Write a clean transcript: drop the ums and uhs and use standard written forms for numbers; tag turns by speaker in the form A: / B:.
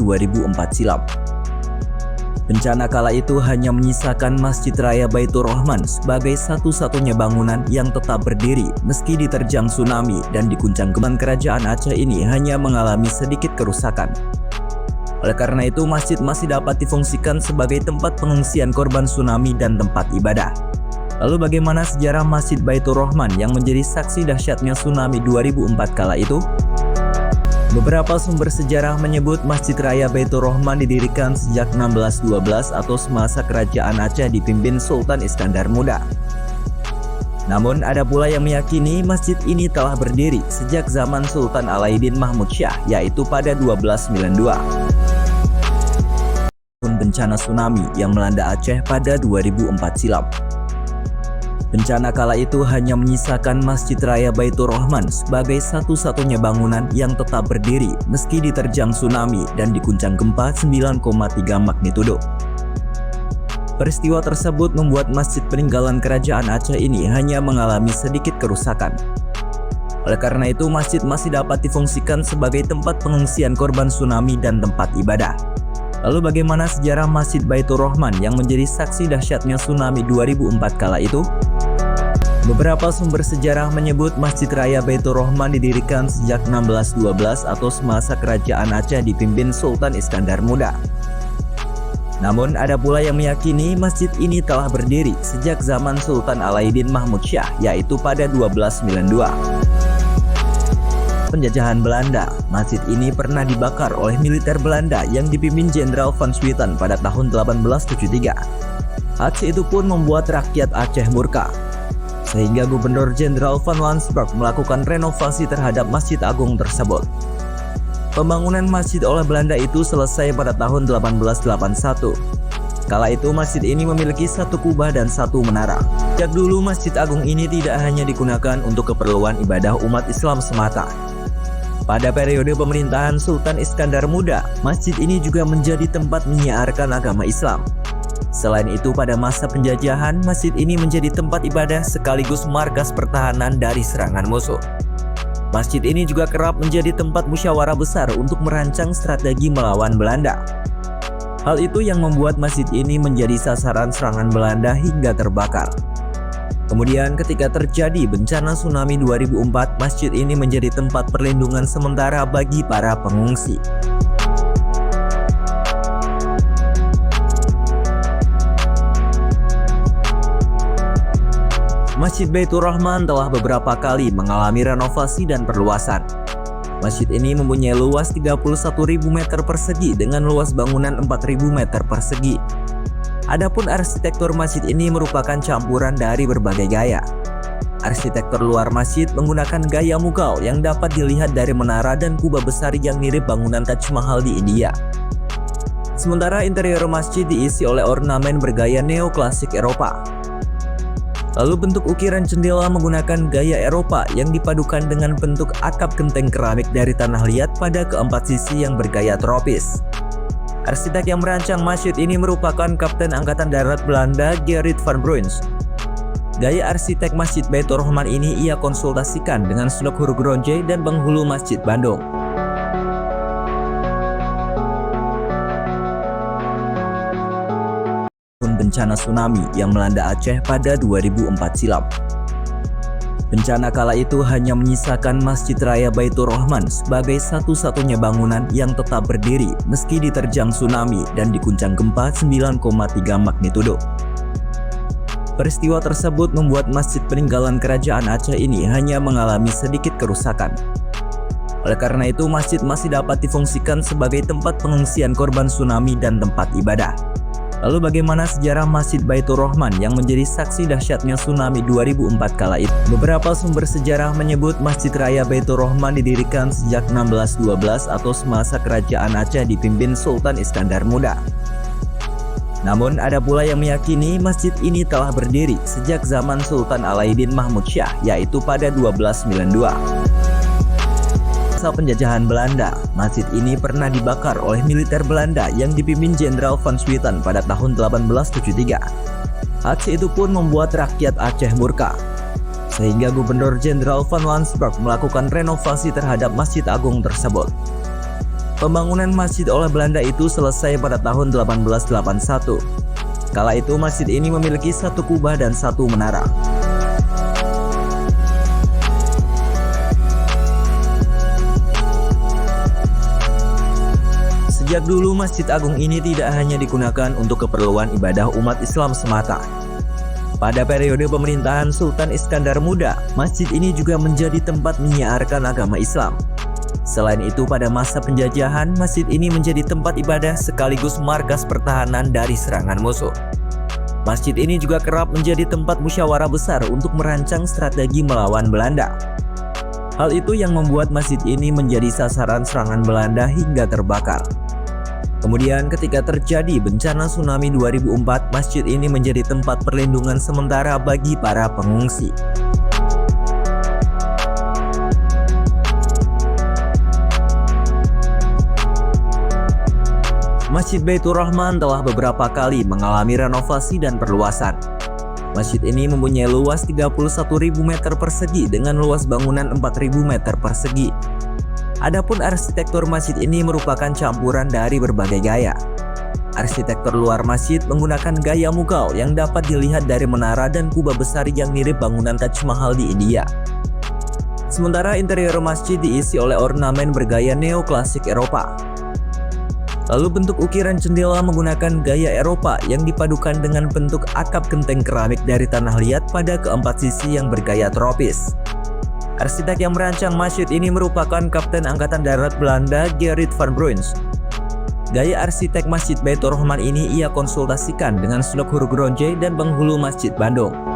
A: 2004 silam. Bencana kala itu hanya menyisakan Masjid Raya Baitur Rahman sebagai satu-satunya bangunan yang tetap berdiri meski diterjang tsunami, dan diguncang gempa. Kerajaan Aceh ini hanya mengalami sedikit kerusakan. Oleh karena itu, masjid masih dapat difungsikan sebagai tempat pengungsian korban tsunami dan tempat ibadah. Lalu bagaimana sejarah Masjid Baitur Rahman yang menjadi saksi dahsyatnya tsunami 2004 kala itu? Beberapa sumber sejarah menyebut Masjid Raya Baitur Rahman didirikan sejak 1612 atau semasa kerajaan Aceh dipimpin Sultan Iskandar Muda. Namun ada pula yang meyakini masjid ini telah berdiri sejak zaman Sultan Alaiddin Mahmud Syah, yaitu pada 1292. Bencana tsunami yang melanda Aceh pada 2004 silam. Bencana kala itu hanya menyisakan Masjid Raya Baitur Rahman sebagai satu-satunya bangunan yang tetap berdiri meski diterjang tsunami dan diguncang gempa 9,3 magnitudo. Peristiwa tersebut membuat masjid peninggalan kerajaan Aceh ini hanya mengalami sedikit kerusakan. Oleh karena itu, masjid masih dapat difungsikan sebagai tempat pengungsian korban tsunami dan tempat ibadah. Lalu bagaimana sejarah Masjid Baitur Rahman yang menjadi saksi dahsyatnya tsunami 2004 kala itu? Beberapa sumber sejarah menyebut Masjid Raya Baitur Rahman didirikan sejak 1612 atau semasa kerajaan Aceh dipimpin Sultan Iskandar Muda. Namun ada pula yang meyakini masjid ini telah berdiri sejak zaman Sultan Alaiddin Mahmud Syah, yaitu pada 1292. Penjajahan Belanda, masjid ini pernah dibakar oleh militer Belanda yang dipimpin Jenderal Van Swieten pada tahun 1873. Aksi itu pun membuat rakyat Aceh murka, sehingga Gubernur Jenderal Van Lansberg melakukan renovasi terhadap Masjid Agung tersebut. Pembangunan masjid oleh Belanda itu selesai pada tahun 1881. Kala itu masjid ini memiliki satu kubah dan satu menara. Sejak dulu Masjid Agung ini tidak hanya digunakan untuk keperluan ibadah umat Islam semata. Pada periode pemerintahan Sultan Iskandar Muda, masjid ini juga menjadi tempat menyiarkan agama Islam. Selain itu, pada masa penjajahan, masjid ini menjadi tempat ibadah sekaligus markas pertahanan dari serangan musuh. Masjid ini juga kerap menjadi tempat musyawarah besar untuk merancang strategi melawan Belanda. Hal itu yang membuat masjid ini menjadi sasaran serangan Belanda hingga terbakar. Kemudian ketika terjadi bencana tsunami 2004, masjid ini menjadi tempat perlindungan sementara bagi para pengungsi. Masjid Baitur Rahman telah beberapa kali mengalami renovasi dan perluasan. Masjid ini mempunyai luas 31.000 meter persegi dengan luas bangunan 4.000 meter persegi. Adapun arsitektur masjid ini merupakan campuran dari berbagai gaya. Arsitektur luar masjid menggunakan gaya Mughal yang dapat dilihat dari menara dan kubah besar yang mirip bangunan Taj Mahal di India. Sementara interior masjid diisi oleh ornamen bergaya neoklasik Eropa. Lalu bentuk ukiran jendela menggunakan gaya Eropa yang dipadukan dengan bentuk atap genteng keramik dari tanah liat pada keempat sisi yang bergaya tropis. Arsitek yang merancang masjid ini merupakan Kapten Angkatan Darat Belanda Gerrit van Bruins. Gaya arsitek Masjid Baitur Rahman ini ia konsultasikan dengan Snok Hurgronje dan penghulu Masjid Bandung. Bencana tsunami yang melanda Aceh pada 2004 silam. Bencana kala itu hanya menyisakan Masjid Raya Baitur Rahman sebagai satu-satunya bangunan yang tetap berdiri meski diterjang tsunami dan diguncang gempa 9,3 magnitudo. Peristiwa tersebut membuat masjid peninggalan kerajaan Aceh ini hanya mengalami sedikit kerusakan. Oleh karena itu, masjid masih dapat difungsikan sebagai tempat pengungsian korban tsunami dan tempat ibadah. Lalu bagaimana sejarah Masjid Baitur Rahman yang menjadi saksi dahsyatnya tsunami 2004 kala itu? Beberapa sumber sejarah menyebut Masjid Raya Baitur Rahman didirikan sejak 1612 atau semasa kerajaan Aceh dipimpin Sultan Iskandar Muda. Namun ada pula yang meyakini masjid ini telah berdiri sejak zaman Sultan Alaiddin Mahmud Syah, yaitu pada 1292. Masa penjajahan Belanda, masjid ini pernah dibakar oleh militer Belanda yang dipimpin Jenderal Van Swieten pada tahun 1873. Aksi itu pun membuat rakyat Aceh murka, sehingga Gubernur Jenderal Van Lansberg melakukan renovasi terhadap Masjid Agung tersebut. Pembangunan masjid oleh Belanda itu selesai pada tahun 1881. Kala itu masjid ini memiliki satu kubah dan satu menara. Sejak dulu Masjid Agung ini tidak hanya digunakan untuk keperluan ibadah umat Islam semata. Pada periode pemerintahan Sultan Iskandar Muda, masjid ini juga menjadi tempat menyiarkan agama Islam. Selain itu, pada masa penjajahan, masjid ini menjadi tempat ibadah sekaligus markas pertahanan dari serangan musuh. Masjid ini juga kerap menjadi tempat musyawarah besar untuk merancang strategi melawan Belanda. Hal itu yang membuat masjid ini menjadi sasaran serangan Belanda hingga terbakar. Kemudian ketika terjadi bencana tsunami 2004, masjid ini menjadi tempat perlindungan sementara bagi para pengungsi. Masjid Baitur Rahman telah beberapa kali mengalami renovasi dan perluasan. Masjid ini mempunyai luas 31.000 meter persegi dengan luas bangunan 4.000 meter persegi. Adapun arsitektur masjid ini merupakan campuran dari berbagai gaya. Arsitektur luar masjid menggunakan gaya Mughal yang dapat dilihat dari menara dan kubah besar yang mirip bangunan Taj Mahal di India. Sementara interior masjid diisi oleh ornamen bergaya neoklasik Eropa. Lalu bentuk ukiran jendela menggunakan gaya Eropa yang dipadukan dengan bentuk atap genteng keramik dari tanah liat pada keempat sisi yang bergaya tropis. Arsitek yang merancang masjid ini merupakan Kapten Angkatan Darat Belanda Gerrit van Bruins. Gaya arsitek Masjid Baitur Rahman ini ia konsultasikan dengan Slok Hurgronje dan penghulu Masjid Bandung.